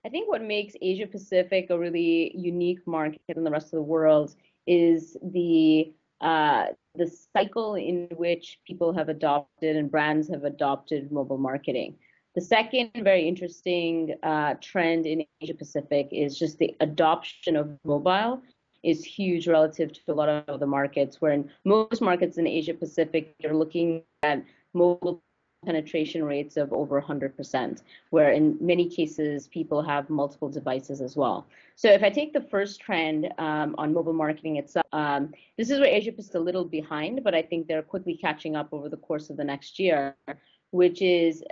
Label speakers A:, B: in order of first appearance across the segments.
A: I think what makes Asia Pacific a really unique market in the rest of the world is the cycle in which people have adopted and brands have adopted mobile marketing. The second very interesting trend in Asia Pacific is just the adoption of mobile is huge relative to a lot of the markets, where in most markets in Asia Pacific, you're looking at mobile penetration rates of over 100%, where in many cases people have multiple devices as well. So if I take the first trend on mobile marketing itself, this is where Asia Pacific is a little behind, but I think they're quickly catching up over the course of the next year, which is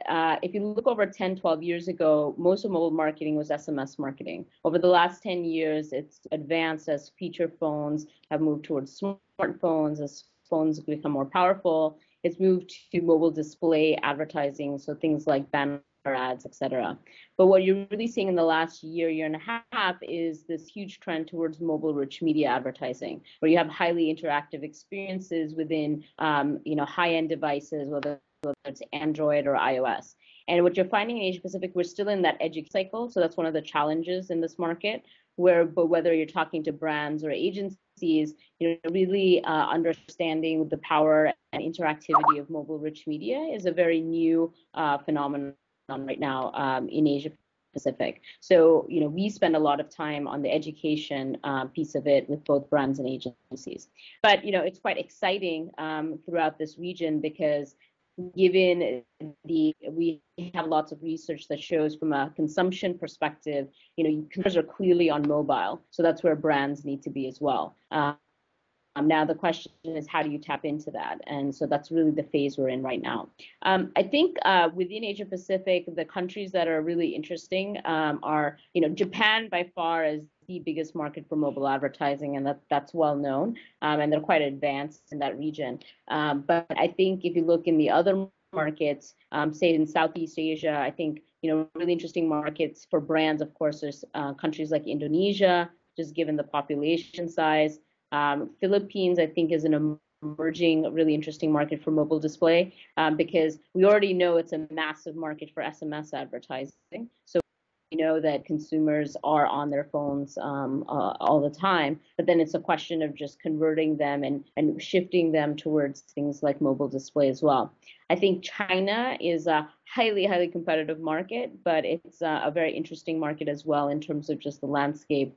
A: if you look over 10, 12 years ago, most of mobile marketing was SMS marketing. Over the last 10 years, it's advanced as feature phones have moved towards smartphones, as phones become more powerful. It's moved to mobile display advertising, so things like banner ads, etc. But what you're really seeing in the last year, year and a half is this huge trend towards mobile-rich media advertising, where you have highly interactive experiences within high-end devices, whether it's Android or iOS. And what you're finding in Asia Pacific, we're still in that education cycle. So that's one of the challenges in this market, but whether you're talking to brands or agencies, really understanding the power and interactivity of mobile-rich media is a very new phenomenon right now in Asia Pacific. So, we spend a lot of time on the education piece of it with both brands and agencies. But, it's quite exciting throughout this region because given we have lots of research that shows from a consumption perspective, consumers are clearly on mobile, so that's where brands need to be as well. Now the question is, how do you tap into that? And so that's really the phase we're in right now. I think within Asia Pacific, the countries that are really interesting are, Japan by far is the biggest market for mobile advertising, and that's well known, and they're quite advanced in that region. But I think if you look in the other markets, say in Southeast Asia, I think really interesting markets for brands. Of course, there's countries like Indonesia, just given the population size. Philippines, I think, is an emerging, really interesting market for mobile display because we already know it's a massive market for SMS advertising. So we know that consumers are on their phones all the time, but then it's a question of just converting them and shifting them towards things like mobile display as well. I think China is a highly, highly competitive market, but it's a very interesting market as well in terms of just the landscape.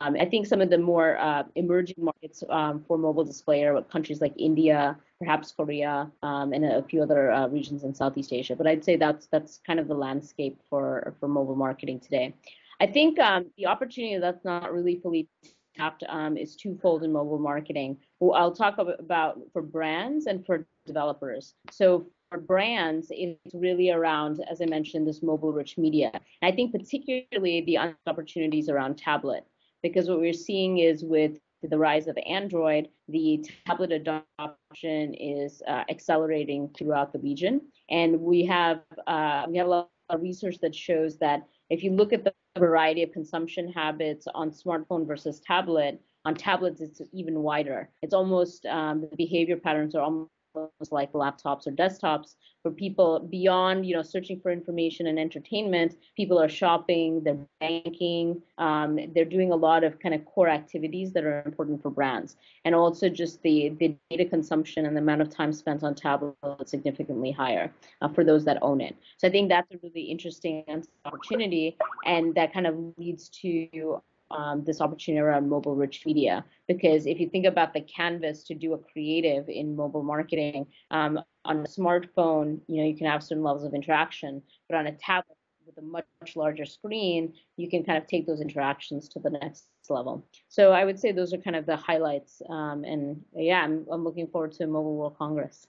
A: I think some of the more emerging markets for mobile display are countries like India, perhaps Korea, and a few other regions in Southeast Asia. But I'd say that's kind of the landscape for mobile marketing today. I think the opportunity that's not really fully tapped is twofold in mobile marketing. I'll talk about for brands and for developers. So for brands, it's really around, as I mentioned, this mobile-rich media. And I think particularly the opportunities around tablet, because what we're seeing is with the rise of Android, the tablet adoption is accelerating throughout the region. And we have a lot of research that shows that if you look at the variety of consumption habits on smartphone versus tablet, on tablets, it's even wider. It's almost, the behavior patterns are almost like laptops or desktops for people beyond, searching for information and entertainment. People are shopping, they're banking, they're doing a lot of kind of core activities that are important for brands. And also just the data consumption and the amount of time spent on tablets is significantly higher for those that own it. So I think that's a really interesting opportunity, and that kind of leads to this opportunity around mobile-rich media. Because if you think about the canvas to do a creative in mobile marketing, on a smartphone, you can have certain levels of interaction, but on a tablet with a much larger screen, you can kind of take those interactions to the next level. So I would say those are kind of the highlights. And yeah, I'm looking forward to Mobile World Congress.